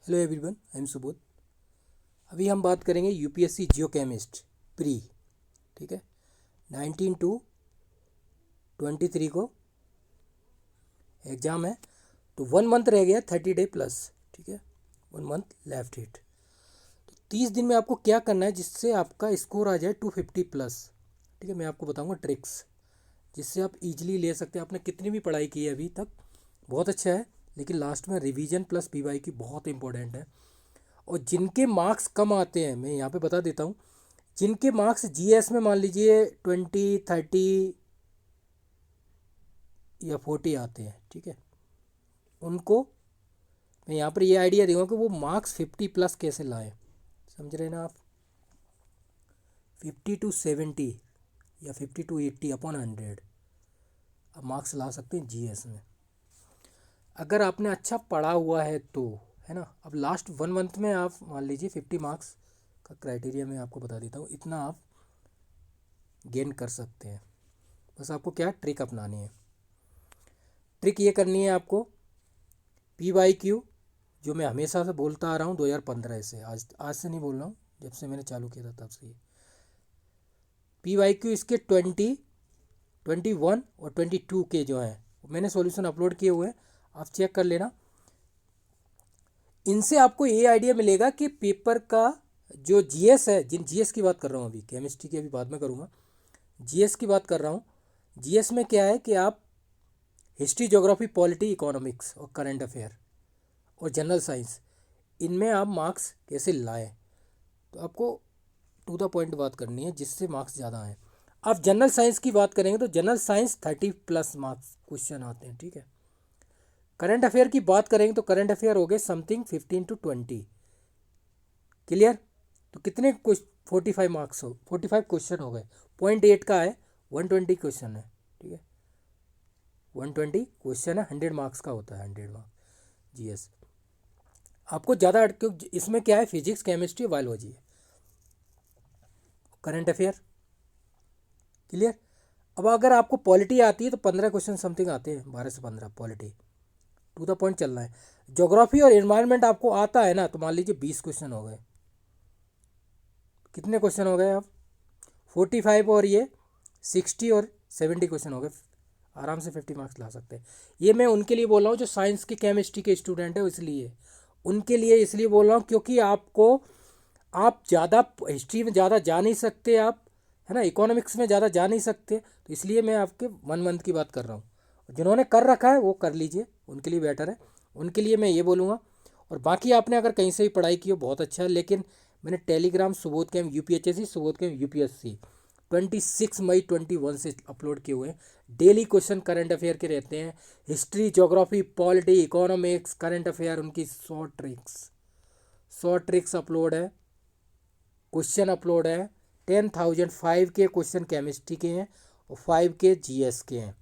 Hello everyone, I am Subodh. अभी हम बात करेंगे यूपीएससी जियोकेमिस्ट प्री। ठीक है, 19 to 23 को एग्ज़ाम है, तो 1 मंथ रह गया, 30 डे प्लस। ठीक है, 1 मंथ लेफ्ट इट। तो 30 दिन में आपको क्या करना है जिससे आपका स्कोर आ जाए 250 प्लस। ठीक है, मैं आपको बताऊंगा ट्रिक्स जिससे आप इजीली ले सकते हैं। आपने कितनी भी पढ़ाई की है अभी तक, बहुत अच्छा है, लेकिन लास्ट में रिवीजन प्लस पीवाई की बहुत इंपॉर्टेंट है। और जिनके मार्क्स कम आते हैं, मैं यहाँ पे बता देता हूँ, जिनके मार्क्स जीएस में मान लीजिए 20, 30 या 40 आते हैं, ठीक है, उनको मैं यहाँ पर ये आइडिया दूंगा कि वो मार्क्स 50 प्लस कैसे लाएं। समझ रहे हैं ना आप? 50 to 70 या 50 to 80/100 आप मार्क्स ला सकते हैं जीएस में, अगर आपने अच्छा पढ़ा हुआ है तो, है ना। अब लास्ट 1 मंथ में आप मान लीजिए 50 मार्क्स का क्राइटेरिया मैं आपको बता देता हूँ, इतना आप गेन कर सकते हैं। बस आपको क्या ट्रिक अपनानी है। ट्रिक ये करनी है आपको, PYQ जो मैं हमेशा से बोलता आ रहा हूँ 2015 से, आज से नहीं बोल रहा हूँ, जब से मैंने चालू किया था तब से। PYQ इसके 20, 21 और 22 के जो हैं मैंने सॉल्यूशन अपलोड किए हुए हैं, आप चेक कर लेना। इनसे आपको ये आइडिया मिलेगा कि पेपर का जो जीएस है, जिन जीएस की बात कर रहा हूँ अभी, केमिस्ट्री की अभी बाद में करूँगा, जीएस की बात कर रहा हूँ। जीएस में क्या है कि आप हिस्ट्री, ज्योग्राफी, पॉलिटी, इकोनॉमिक्स और करंट अफेयर और जनरल साइंस, इनमें आप मार्क्स कैसे लाएं। तो आपको टू द पॉइंट बात करनी है जिससे मार्क्स ज़्यादा आए। आप जनरल साइंस की बात करेंगे तो general science 30 plus marks question आते हैं, ठीक है। करंट अफेयर की बात करेंगे तो करंट अफेयर हो गए समथिंग 15 to 20। क्लियर? तो कितने 45 मार्क्स हो, 45 क्वेश्चन हो गए, 0.8 का है, 120 क्वेश्चन है, ठीक है। 120 क्वेश्चन है, 100 मार्क्स का होता है, 100 मार्क्स जीएस। आपको ज़्यादा इसमें क्या है, फिजिक्स, केमिस्ट्री, बायोलॉजी है, करंट अफेयर। क्लियर? अब अगर आपको पॉलिटी आती है तो 15 क्वेश्चन समथिंग आते हैं, 12 से 15 पॉलिटी, टू द पॉइंट चलना है। ज्योग्राफी और एनवायरनमेंट आपको आता है ना, तो मान लीजिए 20 क्वेश्चन हो गए। कितने क्वेश्चन हो गए अब? 45 और ये 60 और 70 क्वेश्चन हो गए, आराम से 50 मार्क्स ला सकते हैं। ये मैं उनके लिए बोल रहा हूँ जो साइंस के, केमिस्ट्री के स्टूडेंट है, इसलिए उनके लिए इसलिए बोल रहा हूँ क्योंकि आपको, आप ज़्यादा हिस्ट्री में ज़्यादा जा नहीं सकते आप, है ना, इकोनॉमिक्स में ज़्यादा जा नहीं सकते, तो इसलिए मैं आपके 1 मंथ की बात कर रहा हूँ। जिन्होंने कर रखा है वो कर लीजिए, उनके लिए बेटर है, उनके लिए मैं ये बोलूँगा। और बाकी आपने अगर कहीं से भी पढ़ाई की हो बहुत अच्छा है, लेकिन मैंने टेलीग्राम सुबोध कैम UPHSC, सुबोध कैम UPSC 26 मई 21 से अपलोड किए हुए हैं। डेली क्वेश्चन करंट अफेयर के रहते हैं, history, geography, polity, economics, current affair, उनकी शॉर्ट ट्रिक्स अपलोड है, क्वेश्चन अपलोड है। 10,000 5 के क्वेश्चन केमिस्ट्री के हैं और 5 के जीएस के हैं,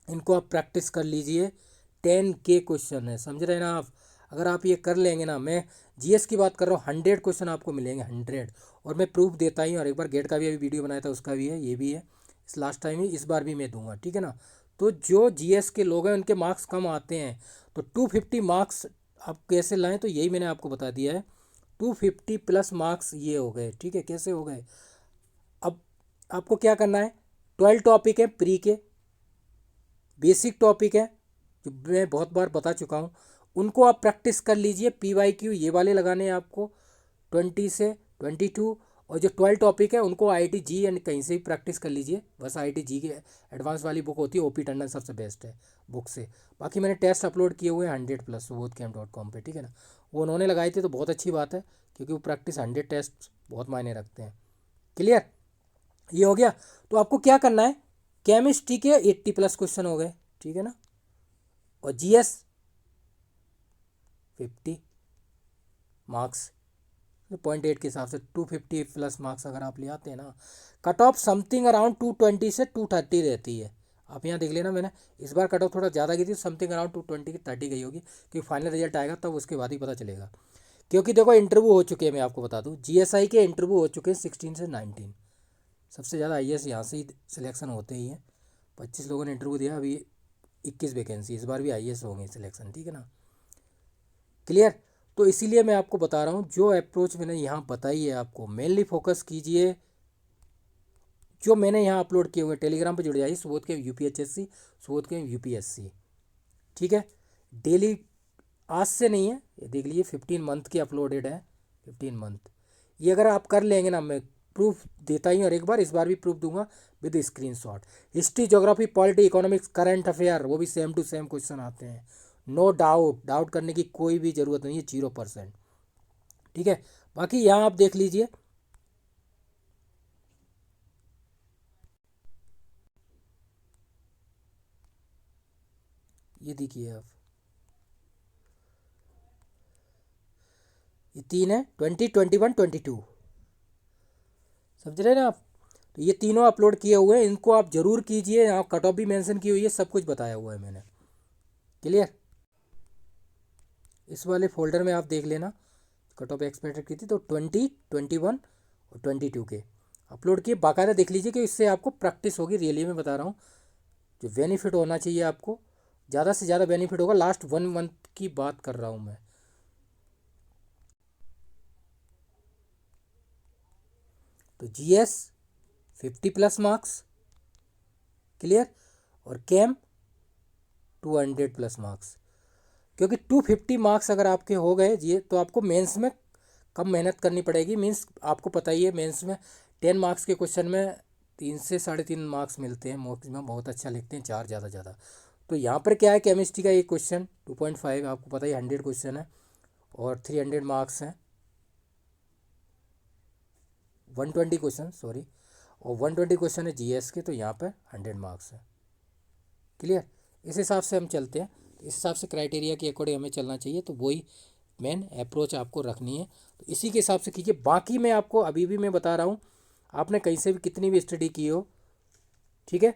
इनको आप प्रैक्टिस कर लीजिए। 10K क्वेश्चन है, समझ रहे हैं ना आप? अगर आप ये कर लेंगे ना, मैं जीएस की बात कर रहा हूँ, 100 क्वेश्चन आपको मिलेंगे, 100। और मैं प्रूफ देता ही हूँ, और एक बार गेट का भी अभी वीडियो बनाया था, उसका भी है, ये भी है, इस लास्ट टाइम ही, इस बार भी मैं दूंगा, ठीक है ना। तो जो जीएस के लोग हैं उनके मार्क्स कम आते हैं, तो 250 मार्क्स आप कैसे लाएँ, तो यही मैंने आपको बता दिया है। 250 प्लस मार्क्स ये हो गए, ठीक है। कैसे हो गए? अब आपको क्या करना है, 12 टॉपिक है प्री के, बेसिक टॉपिक है जो मैं बहुत बार बता चुका हूँ, उनको आप प्रैक्टिस कर लीजिए। PYQ ये वाले लगाने हैं आपको 20 से 22, और जो 12 टॉपिक है उनको IIT-JEE यानी कहीं से भी प्रैक्टिस कर लीजिए। बस IIT-JEE के एडवांस वाली बुक होती है, OP टंडन सबसे बेस्ट है बुक से। बाकी मैंने टेस्ट अपलोड किए हुए हैं 100 प्लस subodhcamp.com पे, ठीक है ना। वो उन्होंने लगाए थे तो बहुत अच्छी बात है, क्योंकि वो प्रैक्टिस 100 टेस्ट बहुत मायने रखते हैं। क्लियर? ये हो गया। तो आपको क्या करना है, केमिस्ट्री के 80 प्लस क्वेश्चन हो गए, ठीक है ना, और जीएस 50 मार्क्स, 0.8 के हिसाब से 250 प्लस मार्क्स अगर आप ले आते हैं ना, कट ऑफ समथिंग अराउंड 220 से 230 रहती है। आप यहाँ देख लेना, मैंने इस बार कट ऑफ थोड़ा ज़्यादा गई थी, समथिंग अराउंड 220 की 30 गई होगी, क्योंकि फाइनल रिजल्ट आएगा तब उसके बाद ही पता चलेगा। क्योंकि देखो इंटरव्यू हो चुके हैं, मैं आपको बता दूँ, GSI के इंटरव्यू हो चुके हैं 16 से 19। सबसे ज़्यादा IAS यहाँ से ही सिलेक्शन होते ही हैं। 25 लोगों ने इंटरव्यू दिया, अभी 21 वैकेंसी, इस बार भी IAS होंगे सिलेक्शन, ठीक है ना। क्लियर? तो इसीलिए मैं आपको बता रहा हूँ, जो अप्रोच मैंने यहाँ बताई है आपको मेनली फोकस कीजिए। जो मैंने यहाँ अपलोड किए हुए टेलीग्राम पे जुड़ जाइए, सुबोध के यूपीएचएससी, सुबोध के यूपीएससी, ठीक है। डेली आज से नहीं है, ये देख लीजिए 15 मंथ की अपलोडेड है, 15 मंथ। ये अगर आप कर लेंगे ना, मैं प्रूफ देता ही हूँ, और एक बार इस बार भी प्रूफ दूंगा with screenshot. History, geography, polity, economics, current affair, वो भी सेम टू सेम क्वेश्चन आते हैं। नो डाउट, डाउट करने की कोई भी ज़रूरत नहीं है, 0%, ठीक है। बाकी यहाँ आप देख लीजिए, ये देखिए आप, ये 3 है, 20, 21, 22, समझ रहे हैं ना आप। तो ये तीनों अपलोड किए हुए हैं, इनको आप जरूर कीजिए। यहाँ कट ऑफ भी मेंशन की हुई है, सब कुछ बताया हुआ है मैंने, क्लियर। इस वाले फोल्डर में आप देख लेना, कट ऑफ एक्सपेक्टेड की थी तो 20, 21 और 22 के अपलोड किए। बाकायदा देख लीजिए कि इससे आपको प्रैक्टिस होगी, रियली में बता रहा हूँ। जो बेनिफिट होना चाहिए आपको, ज़्यादा से ज़्यादा बेनिफिट होगा। लास्ट 1 मंथ की बात कर रहा हूँ मैं। तो जीएस 50+ मार्क्स, क्लियर, और केम 200+ मार्क्स। क्योंकि 250 मार्क्स अगर आपके हो गए जी, तो आपको मेंस में कम मेहनत करनी पड़ेगी। मीन्स आपको पता ही है, मेंस में 10 मार्क्स के क्वेश्चन में 3 से 3.5 मार्क्स मिलते हैं मैक्सिमम, बहुत अच्छा लिखते हैं, 4 ज़्यादा ज़्यादा। तो यहाँ पर क्या है, केमिस्ट्री का एक क्वेश्चन 2.5, आपको पता ही 100 क्वेश्चन है, और 300 मार्क्स हैं, 120 क्वेश्चन, सॉरी, और 120 क्वेश्चन है जीएस के, तो यहाँ पर 100 मार्क्स है, क्लियर। इस हिसाब से हम चलते हैं, इस हिसाब से क्राइटेरिया के अकॉर्डिंग हमें चलना चाहिए। तो वही मेन अप्रोच आपको रखनी है, तो इसी के हिसाब से कीजिए। बाकी मैं आपको अभी भी मैं बता रहा हूँ, आपने कहीं से भी कितनी भी स्टडी की हो, ठीक है,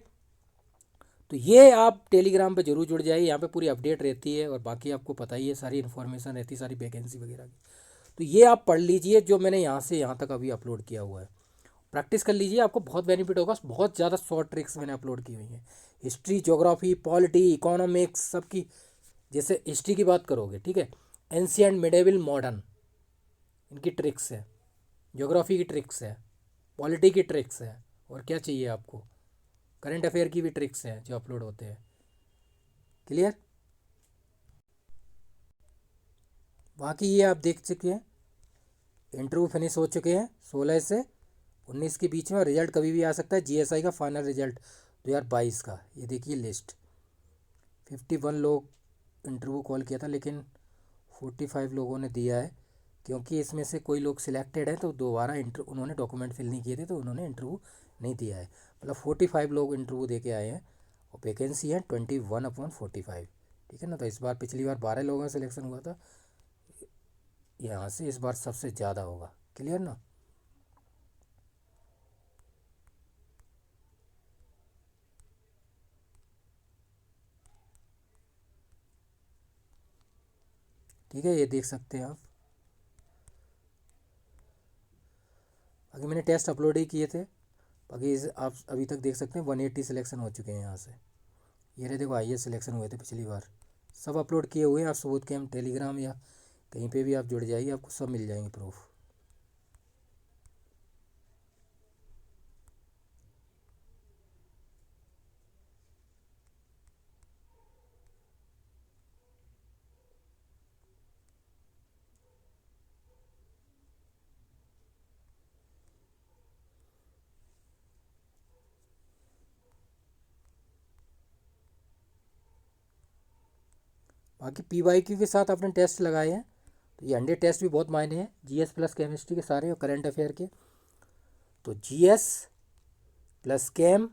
तो ये आप टेलीग्राम पे जरूर जुड़ जाइए, यहाँ पे पूरी अपडेट रहती है, और बाकी आपको पता ही है, सारी इन्फॉर्मेशन रहती है, सारी वैकेंसी वगैरह की। तो ये आप पढ़ लीजिए, जो मैंने यहाँ से यहाँ तक अभी अपलोड किया हुआ है, प्रैक्टिस कर लीजिए, आपको बहुत बेनिफिट होगा। बहुत ज़्यादा शॉर्ट ट्रिक्स मैंने अपलोड की हुई हैं, हिस्ट्री, ज्योग्राफी, पॉलिटी, इकोनॉमिक्स, सबकी। जैसे हिस्ट्री की बात करोगे, ठीक है, एंशियंट, मिडेवल, मॉडर्न, इनकी ट्रिक्स है। ज्योग्राफी की ट्रिक्स है, पॉलिटी की ट्रिक्स है, और क्या चाहिए आपको, करंट अफेयर की भी ट्रिक्स हैं जो अपलोड होते हैं, क्लियर। बाकी ये आप देख चुके हैं, इंटरव्यू फिनिश हो चुके हैं 16 से 19 के बीच में, और रिजल्ट कभी भी आ सकता है। जीएसआई का फाइनल रिजल्ट 2022 का, ये देखिए लिस्ट। 51 लोग इंटरव्यू कॉल किया था, लेकिन 45 लोगों ने दिया है, क्योंकि इसमें से कोई लोग सिलेक्टेड हैं, तो दोबारा उन्होंने डॉक्यूमेंट फिल नहीं किए थे, तो उन्होंने इंटरव्यू नहीं दिया है। मतलब 45 लोग इंटरव्यू दे के आए हैं, और वैकेंसी है 21/45, ठीक है ना। तो इस बार, पिछली बार 12 लोगों का सिलेक्शन हुआ था, यहाँ से इस बार सबसे ज़्यादा होगा, क्लियर ना। ठीक है, ये देख सकते हैं आप। बाकी मैंने टेस्ट अपलोड ही किए थे। बाकी आप अभी तक देख सकते हैं 180 सिलेक्शन हो चुके हैं यहाँ से। ये रहे, देखो आईएएस सिलेक्शन हुए थे पिछली बार, सब अपलोड किए हुए हैं। आप सबूत के हम टेलीग्राम या कहीं पे भी आप जुड़ जाइए, आपको सब मिल जाएंगे प्रूफ। बाकी पीवाईक्यू के साथ आपने टेस्ट लगाए हैं, तो ये 100 टेस्ट भी बहुत मायने हैं, जीएस प्लस केमिस्ट्री के सारे और करंट अफेयर के। तो जीएस प्लस केम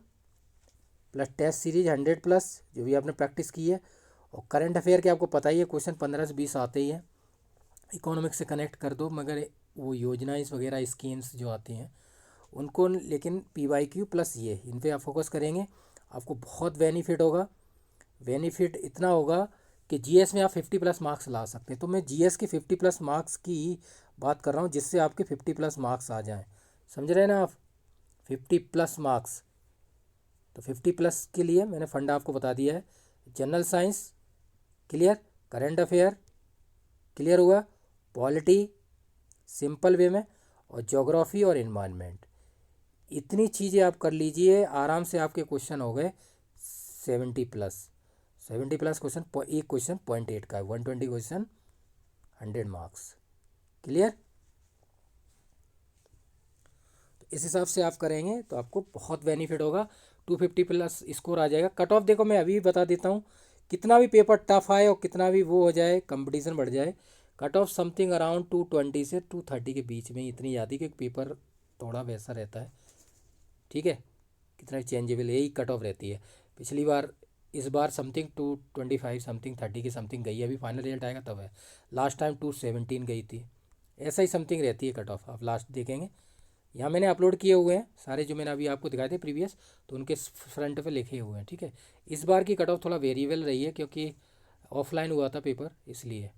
प्लस टेस्ट सीरीज 100+, जो भी आपने प्रैक्टिस की है, और करंट अफेयर के आपको पता ही है, क्वेश्चन 15 से 20 आते ही हैं। इकोनॉमिक्स से कनेक्ट कर दो, मगर वो योजनाएं वगैरह स्कीम्स जो आती हैं उनको, लेकिन पीवाईक्यू प्लस ये, इन पे आप फोकस करेंगे, आपको बहुत बेनिफिट होगा। बेनिफिट इतना होगा कि जीएस में आप 50+ मार्क्स ला सकते हैं। तो मैं जीएस के 50+ मार्क्स की बात कर रहा हूँ, जिससे आपके 50+ मार्क्स आ जाएं, समझ रहे हैं ना आप, 50+ मार्क्स। तो 50+ के लिए मैंने फंडा आपको बता दिया है। General science clear, current affair clear हुआ, पॉलिटी सिंपल वे में, और ज्योग्राफी और इन्वायरमेंट। इतनी चीज़ें आप कर लीजिए, आराम से आपके क्वेश्चन हो गए 70+। 70+ क्वेश्चन, एक क्वेश्चन 0.8 का है, 120 क्वेश्चन 100 मार्क्स। क्लियर? तो इस हिसाब से आप करेंगे तो आपको बहुत बेनिफिट होगा, 250+ स्कोर आ जाएगा। कट ऑफ देखो मैं अभी बता देता हूँ, कितना भी पेपर टफ आए और कितना भी वो हो जाए, कंपटीशन बढ़ जाए, कट ऑफ समथिंग अराउंड 220 से 230 के बीच में इतनी आती कि पेपर थोड़ा वैसा रहता है। ठीक है, कितना चेंजेबल यही कट ऑफ रहती है। पिछली बार, इस बार समथिंग 225 समथिंग 30 की समथिंग गई है, अभी फाइनल रिजल्ट आएगा तब है। लास्ट टाइम 217 गई थी, ऐसा ही समथिंग रहती है कट ऑफ। आप लास्ट देखेंगे, यहाँ मैंने अपलोड किए हुए हैं सारे जो मैंने अभी आपको दिखाए थे प्रीवियस, तो उनके फ्रंट पे लिखे हुए हैं। ठीक है, इस बार की कट ऑफ थोड़ा वेरिएबल रही है क्योंकि ऑफलाइन हुआ था पेपर, इसलिए।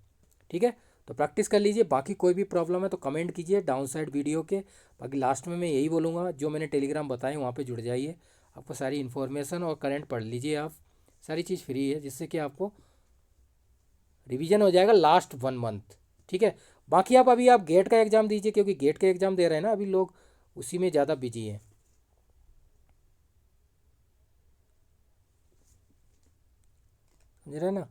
ठीक है, तो प्रैक्टिस कर लीजिए। बाकी कोई भी प्रॉब्लम है तो कमेंट कीजिए डाउन साइड वीडियो के। बाकी लास्ट में मैं यही बोलूँगा, जो मैंने टेलीग्राम बताए वहाँ पे जुड़ जाइए, आपको सारी इन्फॉर्मेशन और करंट पढ़ लीजिए आप, सारी चीज़ फ्री है, जिससे कि आपको रिवीजन हो जाएगा लास्ट 1 मंथ। ठीक है, बाकी आप अभी आप गेट का एग्ज़ाम दीजिए, क्योंकि गेट का एग्ज़ाम दे रहे हैं ना अभी लोग, उसी में ज़्यादा बिजी हैं। समझ रहे हैं ना?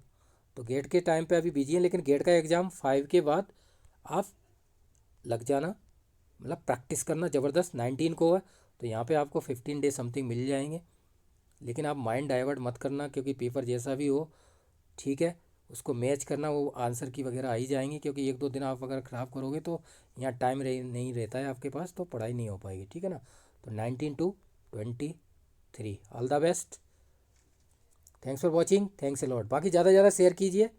तो गेट के टाइम पे अभी बिजी हैं, लेकिन गेट का एग्ज़ाम 5 के बाद आप लग जाना, मतलब प्रैक्टिस करना ज़बरदस्त। 19 को है तो यहाँ पे आपको 15 डे समथिंग मिल जाएंगे, लेकिन आप माइंड डाइवर्ट मत करना, क्योंकि पेपर जैसा भी हो, ठीक है, उसको मैच करना, वो आंसर की वगैरह आ ही जाएंगी। क्योंकि 1-2 दिन आप अगर ख़राब करोगे तो यहाँ टाइम नहीं रहता है आपके पास, तो पढ़ाई नहीं हो पाएगी। ठीक है ना? तो 19 to 23, all the best. Thanks for watching, thanks a lot. बाकी ज़्यादा से ज़्यादा शेयर कीजिए।